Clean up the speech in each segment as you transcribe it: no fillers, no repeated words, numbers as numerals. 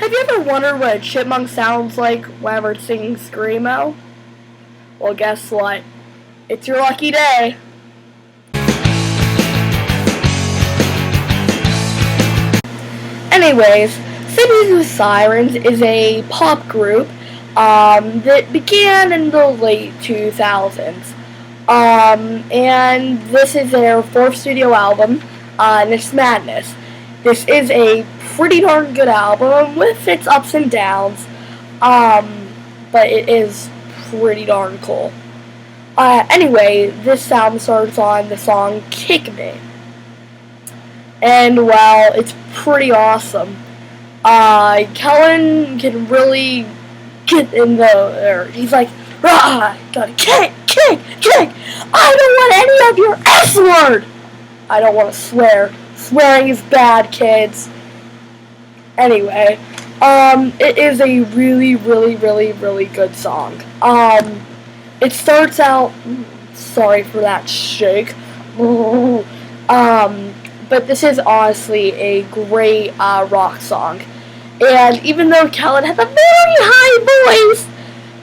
Have you ever wondered what a chipmunk sounds like whenever it's singing Screamo? Well, guess what? It's your lucky day. Anyways, Singing with Sirens is a pop group that began in the late 2000s. And this is their fourth studio album, and it's Madness. This is a pretty darn good album with its ups and downs, but it is pretty darn cool. Anyway, this album starts on the song Kick Me. And, well, it's pretty awesome. Kellin can really get in there. He's like, rah, gotta kick. I don't want any of your S-word. I don't want to swear. Swearing is bad, kids. Anyway, it is a really good song. It starts out, sorry for that shake. But this is honestly a great rock song. And even though Kellin has a very high voice,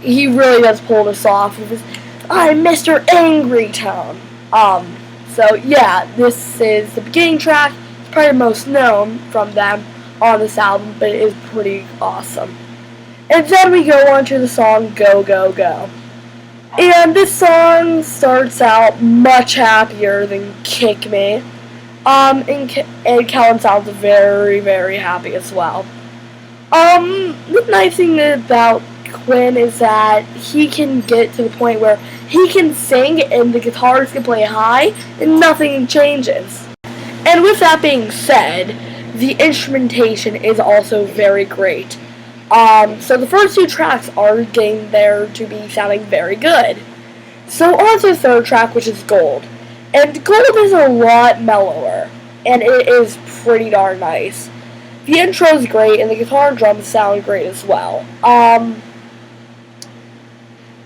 he really does pull this off with his I'm Mr. Angry tone. So yeah, this is the beginning track. It's probably most known from them on this album, but it is pretty awesome. And then we go on to the song Go Go Go. And this song starts out much happier than Kick Me. And Kellin sounds very happy as well. The nice thing about Quinn is that he can get to the point where he can sing and the guitars can play high and nothing changes. And with that being said, the instrumentation is also very great. So the first two tracks are getting there to be sounding very good. So on to the third track, which is Gold. And Gold is a lot mellower, and it is pretty darn nice. The intro is great, and the guitar and drums sound great as well.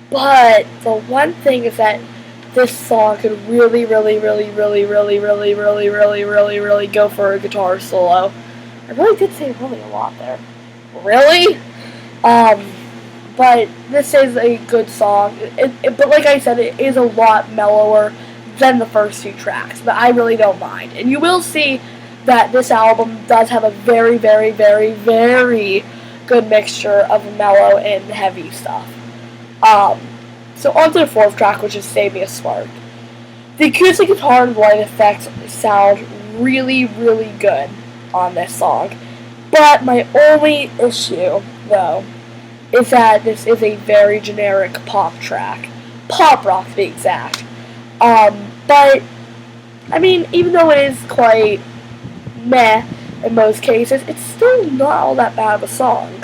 But the one thing is that this song could really go for a guitar solo. I really did say really a lot there. Really? But this is a good song. But like I said, it is a lot mellower than the first two tracks, but I really don't mind. And you will see that this album does have a very good mixture of mellow and heavy stuff. So on to the fourth track, which is Save Me a Spark. The acoustic guitar and light effects sound really good on this song. But my only issue, though, is that this is a very generic pop track. Pop rock, to be exact. But, I mean, even though it is quite meh in most cases, it's still not all that bad of a song.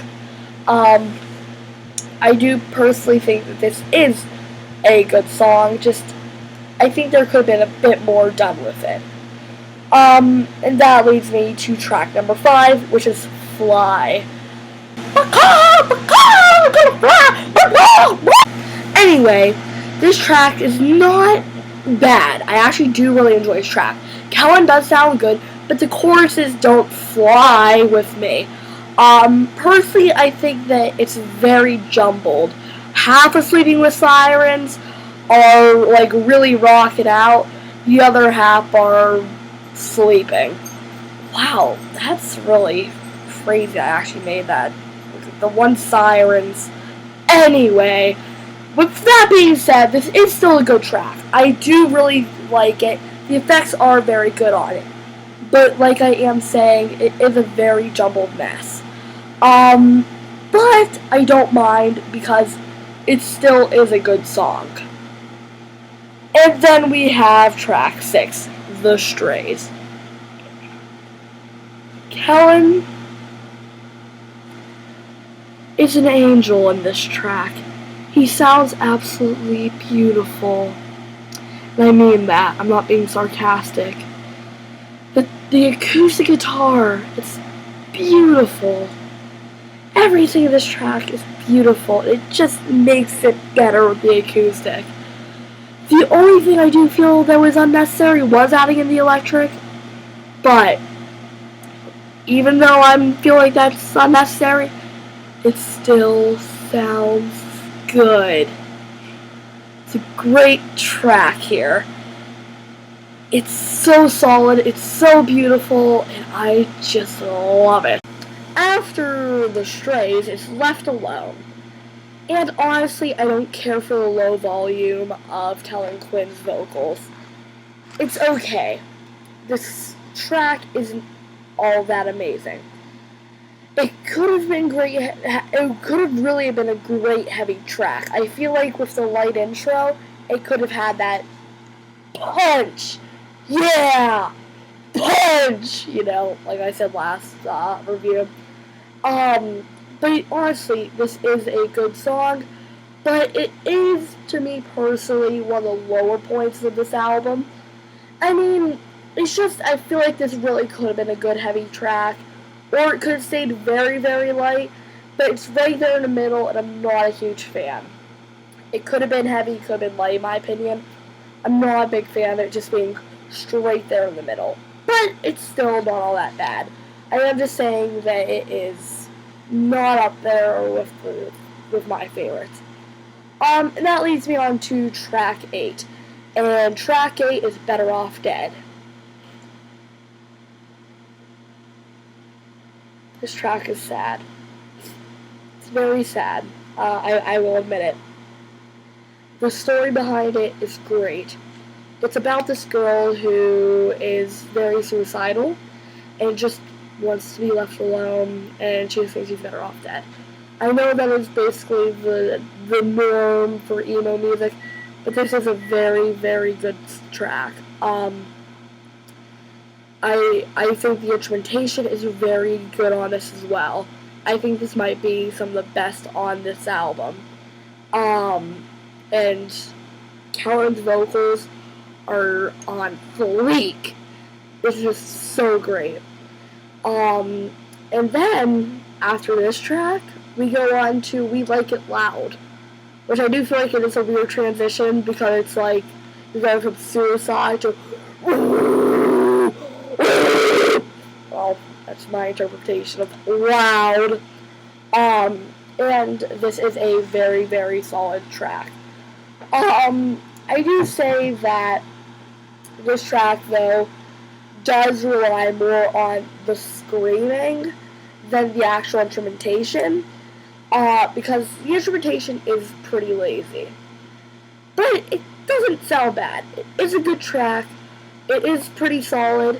I do personally think that this is a good song, just, I think there could have been a bit more done with it. And that leads me to track number 5, which is Fly. Anyway, this track is not bad. I actually do really enjoy this track. Kellin does sound good, but the choruses don't fly with me. Personally, I think that it's very jumbled. Half of Sleeping with Sirens are, like, really rocking out. The other half are sleeping. Wow, that's really crazy. I actually made that. The one Sirens. Anyway, with that being said, this is still a good track. I do really like it. The effects are very good on it. But like I am saying, it is a very jumbled mess. But I don't mind because it still is a good song. And then we have track 6, The Strays. Kellin is an angel in this track. He sounds absolutely beautiful. And I mean that. I'm not being sarcastic. The acoustic guitar, it's beautiful. Everything in this track is beautiful. It just makes it better with the acoustic. The only thing I do feel that was unnecessary was adding in the electric. But even though I feel like that's unnecessary, it still sounds good. It's a great track here. It's so solid, it's so beautiful, and I just love it. After the Strays, it's Left Alone. And honestly, I don't care for the low volume of Kellin Quinn's vocals. It's okay. This track isn't all that amazing. It could have been great. It could have really been a great heavy track. I feel like with the light intro, it could have had that punch. Yeah, punch. Like I said last review. But honestly, this is a good song. But it is, to me personally, one of the lower points of this album. I mean, it's just, I feel like this really could have been a good heavy track. Or it could have stayed very, very light. But it's right there in the middle, and I'm not a huge fan. It could have been heavy, could have been light, in my opinion. I'm not a big fan of it just being straight there in the middle. But it's still not all that bad. I am just saying that it is not up there with my favorites. And that leads me on to track 8. And track 8 is Better Off Dead. This track is sad. It's very sad. I will admit it. The story behind it is great. It's about this girl who is very suicidal and just wants to be left alone, and she thinks she's better off dead. I know that is basically the norm for emo music, but this is a very, very good track. I think the instrumentation is very good on this as well. I think this might be some of the best on this album. And Kellin's vocals are on fleek. It's just so great. And then, after this track, we go on to We Like It Loud, which I do feel like it is a weird transition because it's like you're going from suicide to well, that's my interpretation of loud. And this is a very, very solid track. I do say that this track, though, does rely more on the screaming than the actual instrumentation, because the instrumentation is pretty lazy. But it doesn't sound bad. It is a good track. It is pretty solid,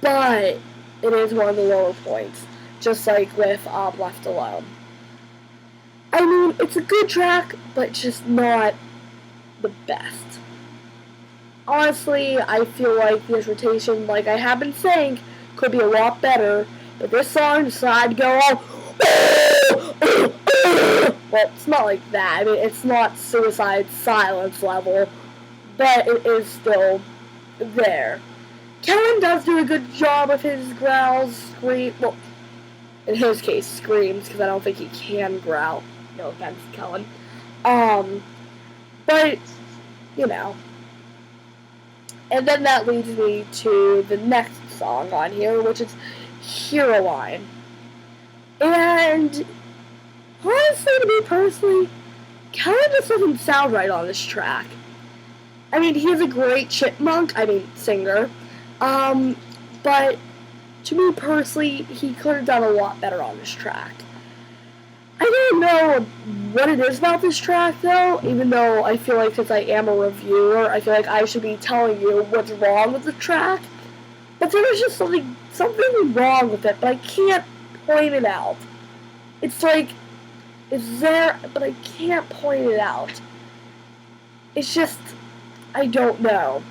but it is one of the lower points, just like with Left Alone. I mean, it's a good track, but just not the best. Honestly, I feel like the instrumentation, like I have been saying, could be a lot better, but this song decided to go all well, it's not like that. I mean, it's not Suicide Silence level, but it is still there. Kellin does do a good job of his growls, well, in his case, screams, because I don't think he can growl. No offense, Kellin. But, And then that leads me to the next song on here, which is Hero Line. And honestly, to me personally, Kellin just doesn't sound right on this track. I mean, he is a great Chipmunk, singer. But to me personally, he could have done a lot better on this track. I don't know what it is about this track, though, even though I feel like since I am a reviewer, I feel like I should be telling you what's wrong with the track. But there is just something wrong with it, but I can't point it out. It's like, it's there, but I can't point it out. It's just, I don't know.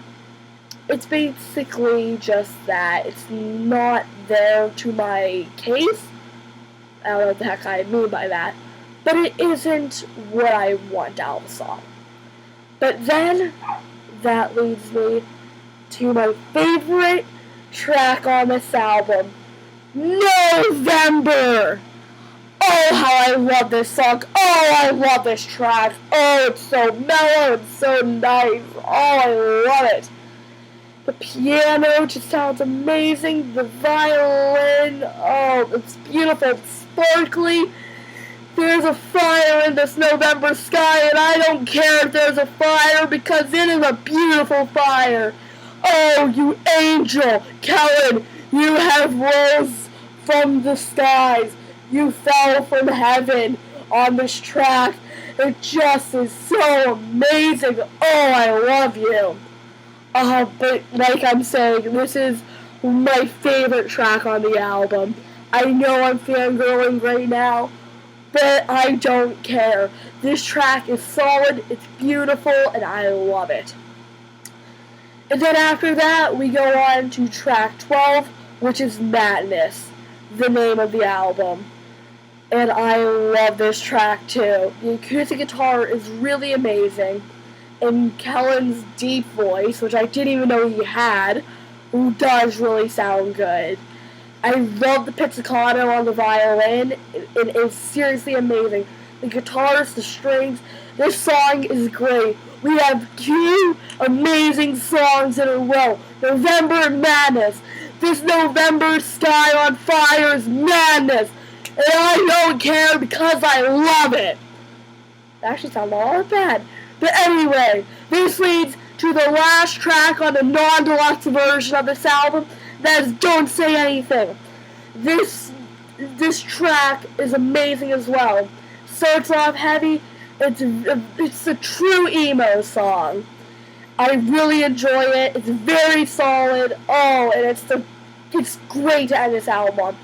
It's basically just that it's not there to my case. I don't know what the heck I mean by that. But it isn't what I want out of a song. But then, that leads me to my favorite track on this album, November! Oh, how I love this song. Oh, I love this track. Oh, it's so mellow and so nice. Oh, I love it. The piano just sounds amazing. The violin, oh, it's beautiful. It's sparkly. There's a fire in this November sky, and I don't care if there's a fire because it is a beautiful fire. Oh, you angel, Kellin, you have rose from the skies. You fell from heaven on this track. It just is so amazing. Oh, I love you. But like I'm saying, this is my favorite track on the album. I know I'm fangirling right now, but I don't care. This track is solid, it's beautiful, and I love it. And then after that, we go on to track 12, which is Madness, the name of the album. And I love this track too. The acoustic guitar is really amazing. And Kellin's deep voice, which I didn't even know he had, does really sound good. I love the pizzicato on the violin. It is seriously amazing. The guitars, the strings, this song is great. We have 2 amazing songs in a row. November Madness. This November sky on fire is madness. And I don't care because I love it. That actually sounds all that bad. But anyway, this leads to the last track on the non-deluxe version of this album. That is Don't Say Anything. This track is amazing as well. Starts off heavy. It's a true emo song. I really enjoy it. It's very solid. Oh, and it's great to end this album on.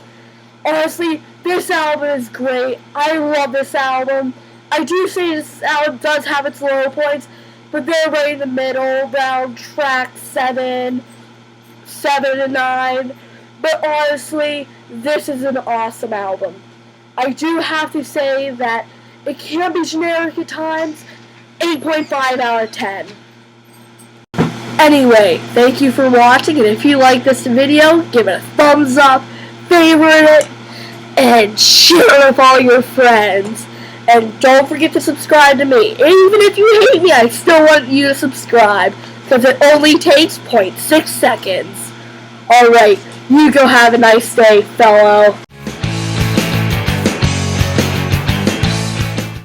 Honestly, this album is great. I love this album. I do say this album does have its low points, but they're right in the middle, around track 7 and 9. But honestly, this is an awesome album. I do have to say that it can be generic at times. 8.5 out of 10. Anyway, thank you for watching, and if you like this video, give it a thumbs up, favorite it, and share it with all your friends. And don't forget to subscribe to me. Even if you hate me, I still want you to subscribe, because it only takes 0.6 seconds. Alright, you go have a nice day, fellow.